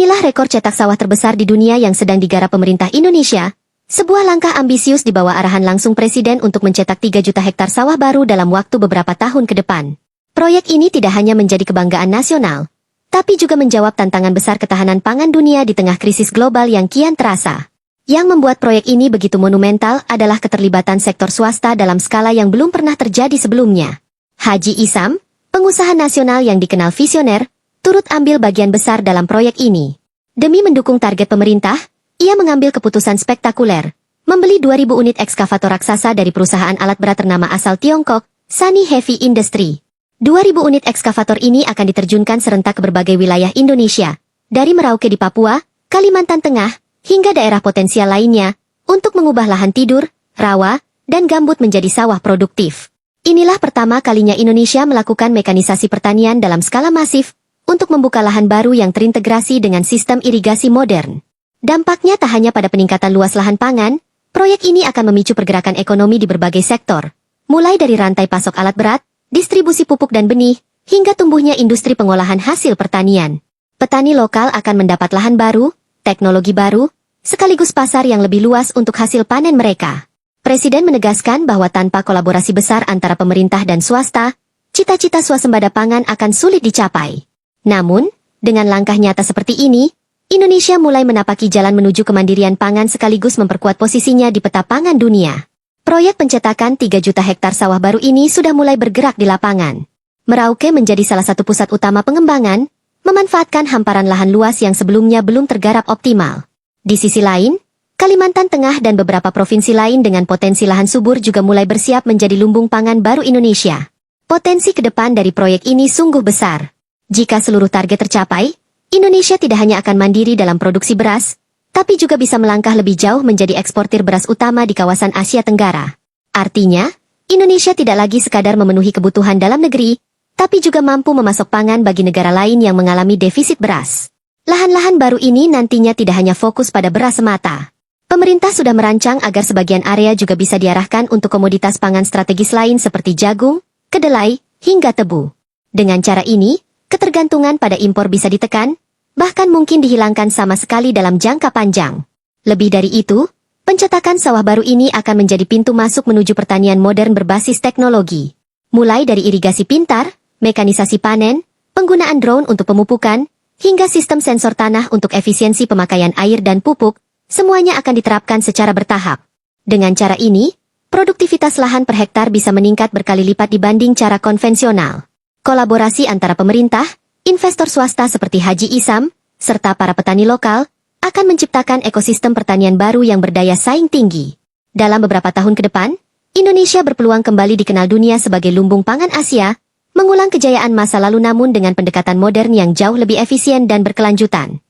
Inilah rekor cetak sawah terbesar di dunia yang sedang digarap pemerintah Indonesia. Sebuah langkah ambisius di bawah arahan langsung Presiden untuk mencetak 3 juta hektar sawah baru dalam waktu beberapa tahun ke depan. Proyek ini tidak hanya menjadi kebanggaan nasional, tapi juga menjawab tantangan besar ketahanan pangan dunia di tengah krisis global yang kian terasa. Yang membuat proyek ini begitu monumental adalah keterlibatan sektor swasta dalam skala yang belum pernah terjadi sebelumnya. Haji Isam, pengusaha nasional yang dikenal visioner, turut ambil bagian besar dalam proyek ini. Demi mendukung target pemerintah, ia mengambil keputusan spektakuler, membeli 2.000 unit ekskavator raksasa dari perusahaan alat berat ternama asal Tiongkok, Sunny Heavy Industry. 2.000 unit ekskavator ini akan diterjunkan serentak ke berbagai wilayah Indonesia, dari Merauke di Papua, Kalimantan Tengah, hingga daerah potensial lainnya, untuk mengubah lahan tidur, rawa, dan gambut menjadi sawah produktif. Inilah pertama kalinya Indonesia melakukan mekanisasi pertanian dalam skala masif, untuk membuka lahan baru yang terintegrasi dengan sistem irigasi modern. Dampaknya tak hanya pada peningkatan luas lahan pangan, proyek ini akan memicu pergerakan ekonomi di berbagai sektor, mulai dari rantai pasok alat berat, distribusi pupuk dan benih, hingga tumbuhnya industri pengolahan hasil pertanian. Petani lokal akan mendapat lahan baru, teknologi baru, sekaligus pasar yang lebih luas untuk hasil panen mereka. Presiden menegaskan bahwa tanpa kolaborasi besar antara pemerintah dan swasta, cita-cita swasembada pangan akan sulit dicapai. Namun, dengan langkah nyata seperti ini, Indonesia mulai menapaki jalan menuju kemandirian pangan sekaligus memperkuat posisinya di peta pangan dunia. Proyek pencetakan 3 juta hektar sawah baru ini sudah mulai bergerak di lapangan. Merauke menjadi salah satu pusat utama pengembangan, memanfaatkan hamparan lahan luas yang sebelumnya belum tergarap optimal. Di sisi lain, Kalimantan Tengah dan beberapa provinsi lain dengan potensi lahan subur juga mulai bersiap menjadi lumbung pangan baru Indonesia. Potensi ke depan dari proyek ini sungguh besar. Jika seluruh target tercapai, Indonesia tidak hanya akan mandiri dalam produksi beras, tapi juga bisa melangkah lebih jauh menjadi eksportir beras utama di kawasan Asia Tenggara. Artinya, Indonesia tidak lagi sekadar memenuhi kebutuhan dalam negeri, tapi juga mampu memasok pangan bagi negara lain yang mengalami defisit beras. Lahan-lahan baru ini nantinya tidak hanya fokus pada beras semata. Pemerintah sudah merancang agar sebagian area juga bisa diarahkan untuk komoditas pangan strategis lain seperti jagung, kedelai, hingga tebu. Dengan cara ini, ketergantungan pada impor bisa ditekan, bahkan mungkin dihilangkan sama sekali dalam jangka panjang. Lebih dari itu, pencetakan sawah baru ini akan menjadi pintu masuk menuju pertanian modern berbasis teknologi. Mulai dari irigasi pintar, mekanisasi panen, penggunaan drone untuk pemupukan, hingga sistem sensor tanah untuk efisiensi pemakaian air dan pupuk, semuanya akan diterapkan secara bertahap. Dengan cara ini, produktivitas lahan per hektar bisa meningkat berkali lipat dibanding cara konvensional. Kolaborasi antara pemerintah, investor swasta seperti Haji Isam, serta para petani lokal, akan menciptakan ekosistem pertanian baru yang berdaya saing tinggi. Dalam beberapa tahun ke depan, Indonesia berpeluang kembali dikenal dunia sebagai lumbung pangan Asia, mengulang kejayaan masa lalu namun dengan pendekatan modern yang jauh lebih efisien dan berkelanjutan.